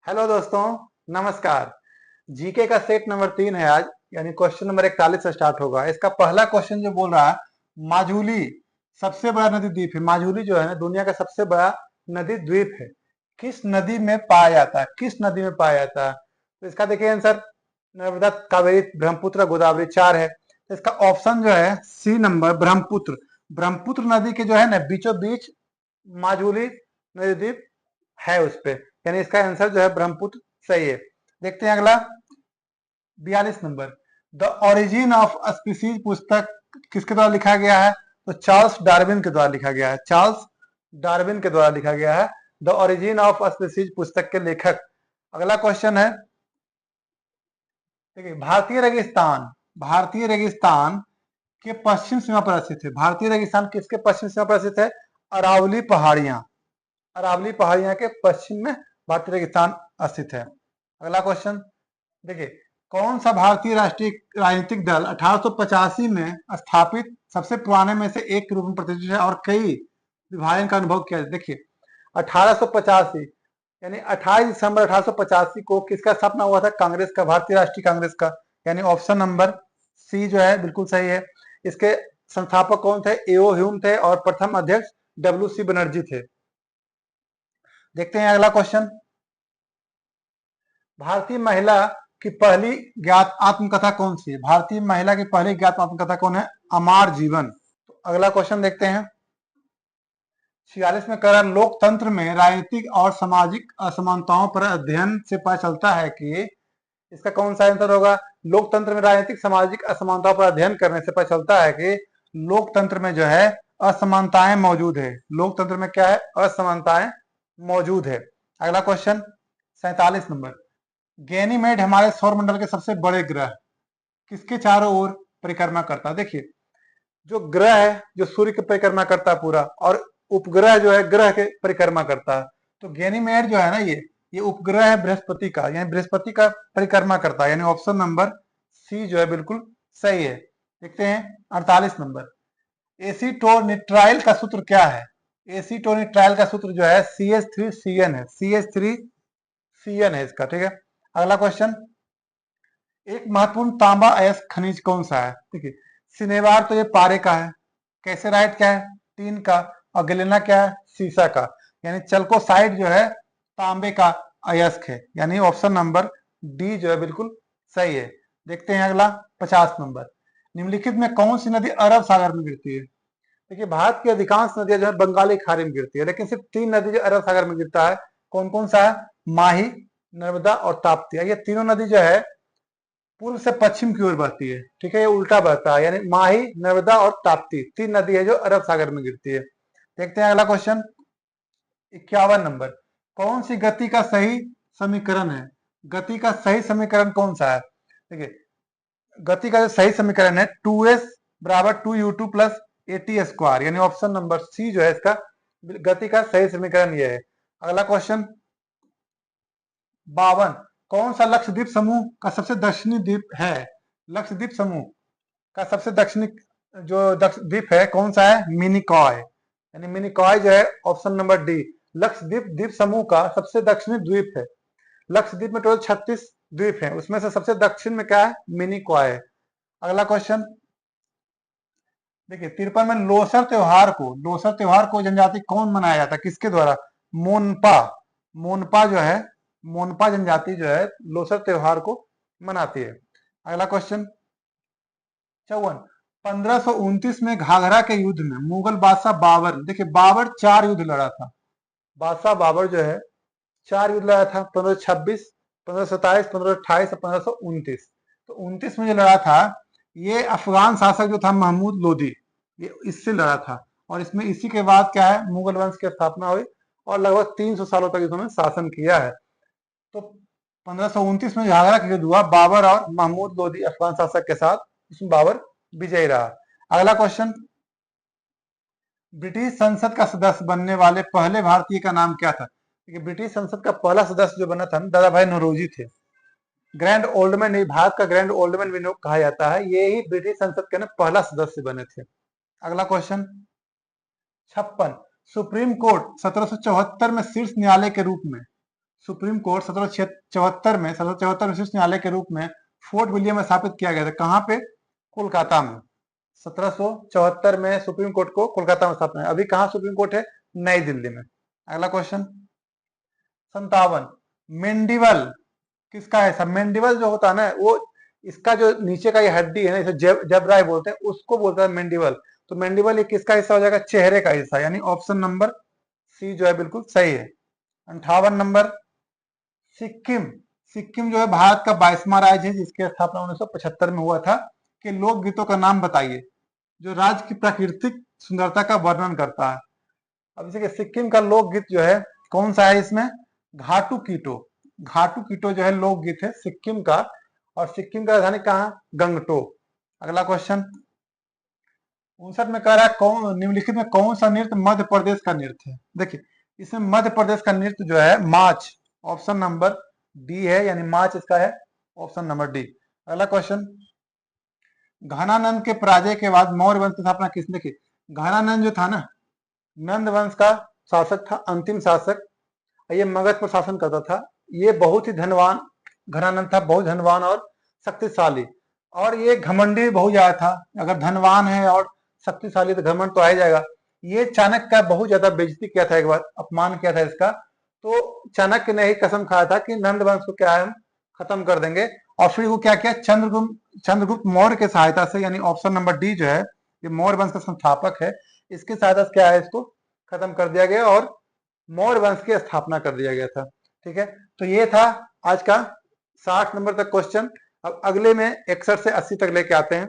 Hello दोस्तों, नमस्कार। GK का सेट नंबर 3 है आज, यानी क्वेश्चन नंबर 41 से स्टार्ट होगा। इसका पहला क्वेश्चन जो बोल रहा है, माजुली सबसे बड़ा नदी द्वीप है। माजुली जो है ना, दुनिया का सबसे बड़ा नदी द्वीप है। किस नदी में पाया जाता है? किस नदी में पाया जाता है? तो इसका देखिए आंसर, नर्मदा, कावेरी, ब्रह्मपुत्र, गोदावरी, 4 है। तो इसका ऑप्शन जो है सी नंबर, ब्रह्मपुत्र। ब्रह्मपुत्र नदी के जो है ना बीचों बीच माजुली नदी द्वीप है उस पे, यानी इसका आंसर जो है ब्रह्मपुत्र सही है। देखते हैं अगला, 42 number. The origin of species पुस्तक किसके द्वारा लिखा गया है? तो चार्ल्स डार्विन के द्वारा लिखा गया है। चार्ल्स डार्विन के द्वारा लिखा गया है। द ओरिजिन ऑफ स्पीसीज पुस्तक के लेखक। अगला क्वेश्चन है, देखिए, भारतीय रेगिस्तान के पश्चिम सीमा पर स्थित है। भारतीय रेगिस्तान किसके पश्चिम सीमा पर स्थित है? अरावली पहाड़ियां। अरावली पहाड़ियां के पश्चिम में भारतीय रेगिस्तान स्थित है। अगला क्वेश्चन, देखिए, कौन सा भारतीय राष्ट्रीय राजनीतिक दल 1885 में स्थापित सबसे पुराने में से एक के रूप में प्रतिष्ठित है और कई विभाजन का अनुभव किया? देखिए, 1885 यानी 28 दिसंबर 1885 को किसका स्थापना हुआ था? कांग्रेस का, भारतीय राष्ट्रीय कांग्रेस का। यानी ऑप्शन नंबर सी जो है बिल्कुल सही है। इसके संस्थापक कौन थे? एओ ह्यूम थे और प्रथम अध्यक्ष डब्ल्यू सी बनर्जी थे। देखते हैं अगला क्वेश्चन, भारतीय महिला की पहली ज्ञात आत्मकथा कौन सी है? भारतीय महिला की पहली ज्ञात आत्मकथा कौन है? अमार जीवन। तो अगला क्वेश्चन देखते हैं, 46 में कह रहा है, लोकतंत्र में राजनीतिक और सामाजिक असमानताओं पर अध्ययन से पता चलता है कि, इसका कौन सा आंसर होगा? लोकतंत्र में राजनीतिक सामाजिक असमानताओं पर अध्ययन करने से पता चलता है कि लोकतंत्र में जो है असमानताएं मौजूद है। लोकतंत्र में क्या है? असमानताएं मौजूद है। अगला क्वेश्चन, 47 नंबर। गैनीमेड हमारे सौरमंडल के सबसे बड़े ग्रह किसके चारों ओर परिक्रमा करता है? देखिए, जो ग्रह है जो सूर्य की परिक्रमा करता है पूरा, और उपग्रह जो है ग्रह के परिक्रमा करता है। तो गैनीमेड जो है ना, ये उपग्रह है बृहस्पति का, यानी बृहस्पति का परिक्रमा करता है। यानी ऑप्शन नंबर सी जो है बिल्कुल सही है। देखते हैं 48 नंबर। एसीटोनिट्राइल का सूत्र क्या है? एसीटोनिट्राइल का सूत्र जो है CH3CN है। CH3CN है इसका, ठीक है। अगला क्वेश्चन, एक महत्वपूर्ण तांबा अयस्क खनिज कौन सा है? देखिए, सिनेवार तो ये पारे का है, कैसेराइट क्या है? टीन का, और गलेना क्या है? सीसा का। यानी चल्कोसाइड जो है तांबे का अयस्क है। यानी ऑप्शन नंबर डी जो है बिल्कुल सही है। देखते हैं अगला, 50 नंबर। निम्नलिखित में कौन सी नदी अरब सागर में गिरती है? देखिए, भारत की अधिकांश नदियां जो है बंगाली खाड़ी में गिरती है, लेकिन सिर्फ 3 नदी जो अरब सागर में गिरता है। कौन कौन सा है? माही, नर्मदा और ताप्ती। ये तीनों नदी जो है पूर्व से पश्चिम की ओर बहती है, ठीक है, ये उल्टा बहता है। यानी माही, नर्मदा और ताप्ती 3 नदी है जो अरब सागर में गिरती है। देखते हैं अगला क्वेश्चन, 51 नंबर। कौन सी गति का सही समीकरण है? गति का सही समीकरण कौन सा है? देखिए, गति का जो सही समीकरण है 2s बराबर 2u2 प्लस AT स्क्वायर। यानी ऑप्शन नंबर सी जो है इसका गति का सही समीकरण ये है। अगला क्वेश्चन, 52। कौन सा लक्षद्वीप समूह का सबसे दक्षिणी द्वीप है? लक्षद्वीप समूह का सबसे दक्षिणी जो द्वीप है कौन सा है? मिनिकॉय। यानी मिनिकॉय जो है ऑप्शन नंबर डी, लक्षद्वीप द्वीप समूह का सबसे दक्षिणी द्वीप है। लक्षद्वीप में टोटल 36 द्वीप हैं, उसमें से सबसे दक्षिण में क्या है? मिनिकॉय है। अगला क्वेश्चन, देखिए, 53 में लोसर त्योहार को जनजाति कौन मनाया जाता है? किसके द्वारा? मोनपा। मोनपा जो है, मोनपा जनजाति जो है लोसर त्योहार को मनाती है। अगला क्वेश्चन, 54। 1529 में घाघरा के युद्ध में मुगल बादशाह बाबर, देखिए बाबर 4 युद्ध लड़ा था। बादशाह बाबर जो है 4 युद्ध लड़ा था, 1526, 1527, 1528 और 1529। तो 29 में जो लड़ा था, ये अफगान शासक जो था महमूद लोदी, ये इससे लड़ा था। और इसमें इसी के बाद क्या है? मुगल वंश की स्थापना हुई और लगभग 300 सालों तक इन्होंने शासन किया है। तो 1529 में घाघरा का युद्ध हुआ, बाबर और महमूद लोदी अफगान शासक के साथ, इसमें बाबर विजयी रहा। अगला क्वेश्चन, ब्रिटिश संसद का सदस्य बनने वाले पहले भारतीय का नाम क्या था? क्योंकि ब्रिटिश संसद का पहला सदस्य जो बना था दादा भाई नौरोजी थे। ग्रैंड ओल्डमैन, भारत का ग्रैंड ओल्डमैन भी कहा जाता है, ये ही ब्रिटिश संसद के पहला सदस्य बने थे। अगला क्वेश्चन, 56। सुप्रीम कोर्ट 1774 में शीर्ष न्यायालय के रूप में सुप्रीम कोर्ट 1774 में शीर्ष न्यायालय के रूप में फोर्ट विलियम में स्थापित किया गया था? कहाँ पे? कोलकाता में। 1774 में सुप्रीम कोर्ट को कोलकाता में स्थापना है। अभी कहाँ सुप्रीम कोर्ट है? नई दिल्ली में। अगला क्वेश्चन 57, मेंडिबल किसका है? सब मेंडिबल जो होता है ना, वो इसका जो नीचे का ये हड्डी है ना, इसे जबराई बोलते हैं, उसको बोलता है मेंडिबल। तो मेंडिबल ये किसका हिस्सा हो जाएगा? चेहरे का हिस्सा, यानी ऑप्शन नंबर सी जो है बिल्कुल सही है। 58 नंबर, सिक्किम। सिक्किम जो है भारत का 22वां राज्य है, जिसकी स्थापना 1975 में हुआ था। कि लोकगीतों का नाम बताइए जो राज्य की प्राकृतिक सुंदरता का वर्णन करता है। अब जैसे कि सिक्किम का लोकगीत जो है कौन सा है इसमें? घाटू कीटो। घाटू कीटो जो है लोकगीत है सिक्किम का, और सिक्किम का राजधानी कहाँ? गंगटोक। अगला क्वेश्चन 59 में कह रहा है कौन निम्नलिखित में कौन सा नृत्य मध्य प्रदेश का नृत्य है? देखिए इसमें मध्य प्रदेश का नृत्य जो है मार्च, ऑप्शन नंबर डी है, यानी मार्च इसका है ऑप्शन नंबर डी। अगला क्वेश्चन, घनानंद के पराजय के बाद मौर्य वंश की स्थापना किसने की? घनानंद जो था ना, नंद वंश का शासक था, अंतिम शासक। ये मगध पर शासन करता था। ये बहुत ही धनवान घनानंद था, बहुत धनवान और शक्तिशाली, और ये घमंडी भी बहुत ज्यादा था। अगर धनवान है और शक्तिशाली तो घमंड तो आ ही जाएगा। ये चाणक्य का बहुत ज्यादा बेइज्जती किया था, एक बार अपमान किया था इसका। तो चाणक्य ने ही कसम खाया था कि नंद वंश को क्या है हम खत्म कर देंगे, और फिर वो क्या किया? चंद्रगुप्त मौर्य के सहायता से, यानी ऑप्शन नंबर डी जो है, ये मौर्य वंश का संस्थापक है, इसकी सहायता से क्या है इसको खत्म कर दिया गया और मौर्य वंश की स्थापना कर दिया गया था। ठीक है, तो ये था आज का 60 नंबर तक क्वेश्चन। अब अगले में 61 से 80 तक लेके आते हैं।